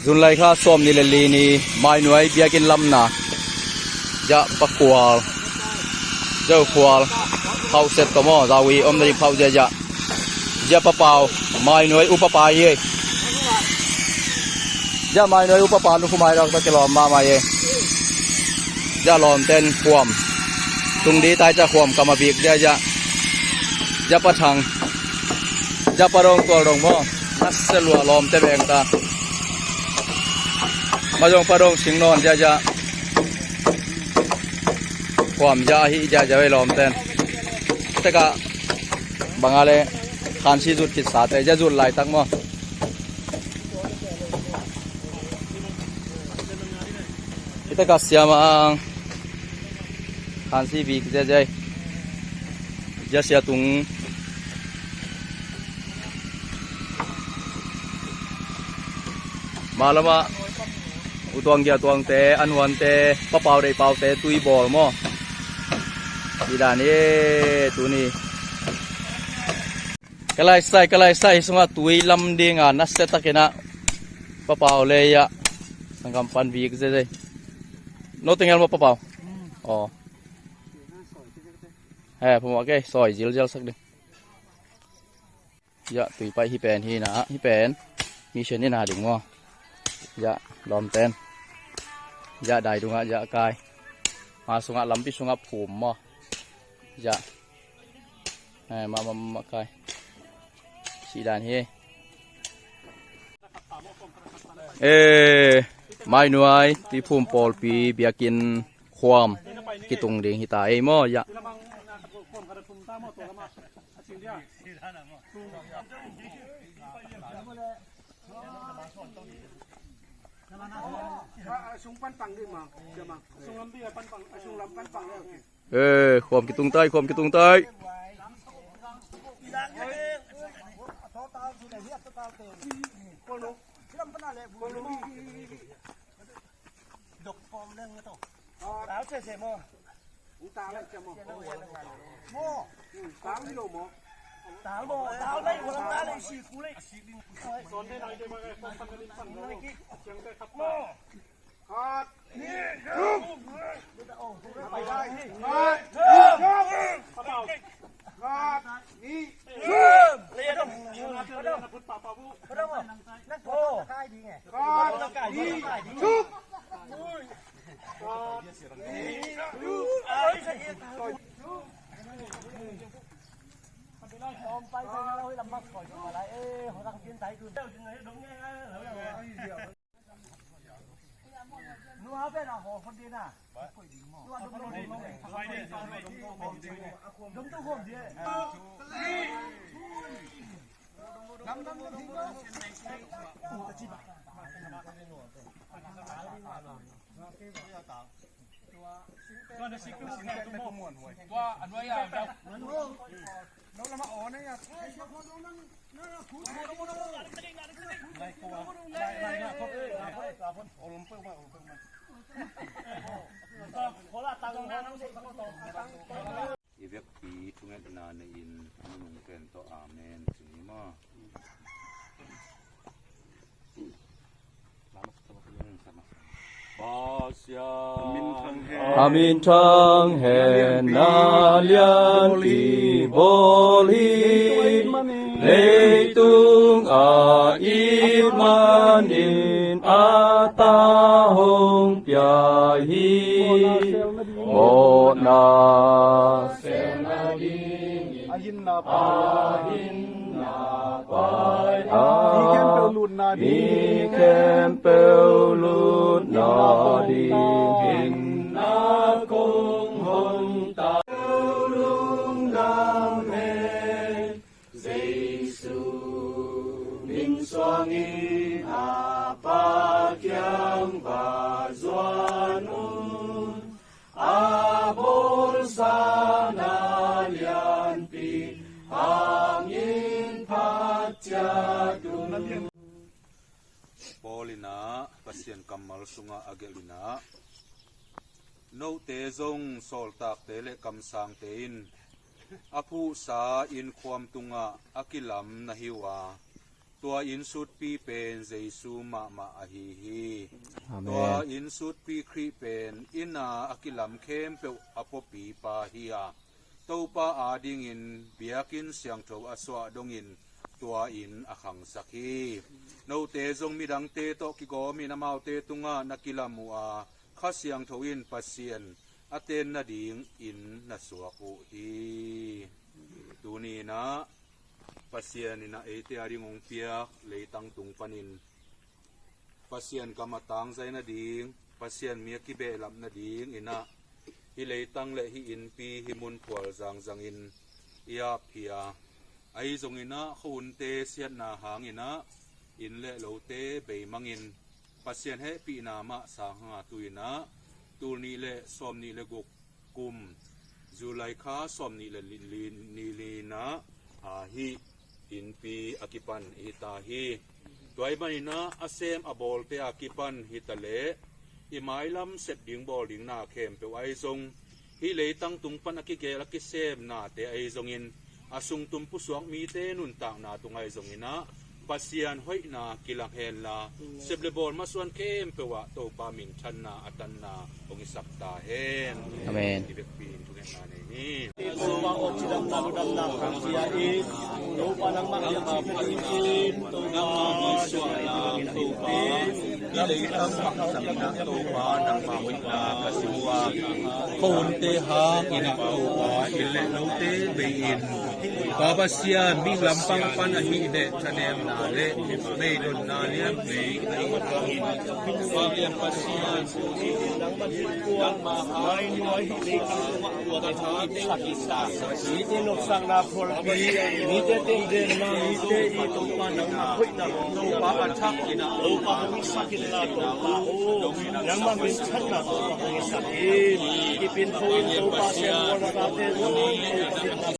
จุนไลค่าส้มนี่เลลีนี่ไม่หน่วยเบียกินลำนะจะปะกวาลเจ้าควาลเขาเสร็จก็มั่วจาวีอมได้เขาจะปะเปล่าไม่หน่วยอุปปายเย่จะไม่หน่วยอุปปานุคุไมเราตะเกลอมมาเย่จะลอมเต้นความตรงนี้ตายจะความกรรมบีกจะประชังจะประดงตัวดงมั่วนักเสลัวลอมเตแบงตามาจงประดงสิงนอนจะความจะหิจะไว้ลอมเต้นแต่ก็บางอะไรขันชีจุดกิจสาแต่จะจุดไหลตั้งมั่วแต่ก็เสียมาขันชีบีกจะเสียตุงมาแล้วมาอุตวงเกียตวงเตอันวันเตปะเปาได้เปาเตตุยบอลมั่วที่ด้านนี้ตัวนี้ก็ไล่ใส่สมาตุยลำเดียงอ่ะนัสเซตะกินะปะเปาเลยอะสังกัมปันวีกเจโน้ตเงาปะเปาอ๋อผมว่าแกซอยจิลสักดิยะตุยไปฮิแปนฮีนะฮิแปนมีเชนนี่นาดึงมั่วยะลอมเต้นยะได้ดุงะยะกายมาสุงะลำพิสุงะผูมมั่วยะมากายสีดานเฮไม่หน่วยที่ภูมิปอลปีเบียกินความกิตุงเดียงหิตามั่วยะความกิตุงเต้ความกิตุงเต้ดกฟอมเรื่องนี้ต่อสาวเฉยๆโม่ตาแล้วจะโม่สาวที่โลโม่สาวโม่สาวได้หัวตาเลยสีคูเลยสอนได้หน่อยได้ไหมฟังกันลิ้นฟังเลยเสียงได้ครับโม่ขาดนี่ไปได้ขาดนี่เรียนต้องพุทธป่าป่าบุนักโม่ใกล้ดีไงขาดนี่ชุบไปใส่เราให้ลำบากก่อนอะไรเขาตั้งเพี้ยนใจคือเจ้าจึงไงดงแง่นัวเป็นอ่ะโหคนดีน่ะนัวดมดมดมตู้ห่มดีดำทิ้งก็ตะจีบก็จะซิกซิงแค่ตุ้มม้วนว่าอันว่าอย่างเจ้าน้องละมาอ่อนเนี่ยคุณไล่กลัวไล่นะคนคนอารมณ์เพิ่มมาก็ขอละตังค์นะน้องสิเขาต่อตังค์อีเวกปีทุเงนนาในอินมุงเป็นต่ออาเมนสิมาอามินทังเฮนาเลียนปีบอลีเลตุงอาอิมันอินอาตาหงปยาฮีโมนาเซนาดิอาหินนาปายมีแคมเปลูนนาดีหินนาคงหนตาลุงดามเมเจสุมินสวงอิอาปาเกียงบาจวานุอาบอลสานาเลียนปีอามินพัจจตุนปอลินาปัสเซียนกัมมัลสุงาอเกลินาโนเตจงโซลตากเตเลกัมสังเตอินอภูสาอินความตุงะอกิลัมนะฮิวา ตัวอินสุดปีเป็นเจซูมาอะฮีฮี อาเม ตัวน อินสุดปีครีเป็นอินาอกิลัมเข้มเปอปปีปาฮียตูปาอาดิงินเบียกินเสียงโถอสวะดงินตัวอินอขังสักีโนเตจงมีดังเตโตกิโกมีนามาวเตตุงานักิลามัวข้าเสียงโถอินปัสเซียนอเตนนาดิงอินนาสวกุฮีตูนีนะปัสเซียนนะเอเตอาริงองเปียเลยตังตุงปนินปัสเซียนกรรมตังใจนาดิงปัสเซียนเมียกิเบลับนาดิงอินะฮิเลยตังและฮิอินปีฮิมุนพวลจังอินอียาพิยาไอจงอินะขุนเตเสียนนาหางอินะอินและโลเตเบยมังอินปัสเซียนเฮปีนามะสาหาตุยนะตูนีและสอมนีและกุกกุมจูไลคาสอมนีและนีลีนะอาฮิอินปีอากิปันฮิตาฮีตัวไอ้มันนะอาเซมอบอลเตอากิปันฮิตาเลอิไมลำเสร็จดิ่งบอลดิ่งนาเข้มเปไอจงฮิเลยตั้งตุงปันอากิเกลักิเซมนาเตไอจงอินอาสุงตุมผู้สวงมีเตนุนต่างนาตุงไอจงอินะปัสยานห้อยนากิลังเฮนลาเซบเลบอลมาส่วนเข้มเปวะโตปามินชันนาอัตันนาองค์สักตาเฮน อาเมน ที่เบ็กปีนทุกอย่างนาในนี้ Tupa o sidang taludang ng siyain, tupa ng mga papain, tupa tupa ilay ang makasang na tupa ng mawala kasiwa kaunti hang inatupa ilenote bayin babasyan mi lampang panahide chanem nale may don naliam may babasyan ng magsikuang mahay niway hilig ang tumakbuat at ating isa. Itinuksang na porpi, ititing din na iti itupa ng mahoy na tupa at hakin na tupa ang isakin na tupa o ng maminsan na tupa ang isakin. Ipintuin tupa siya mo na natin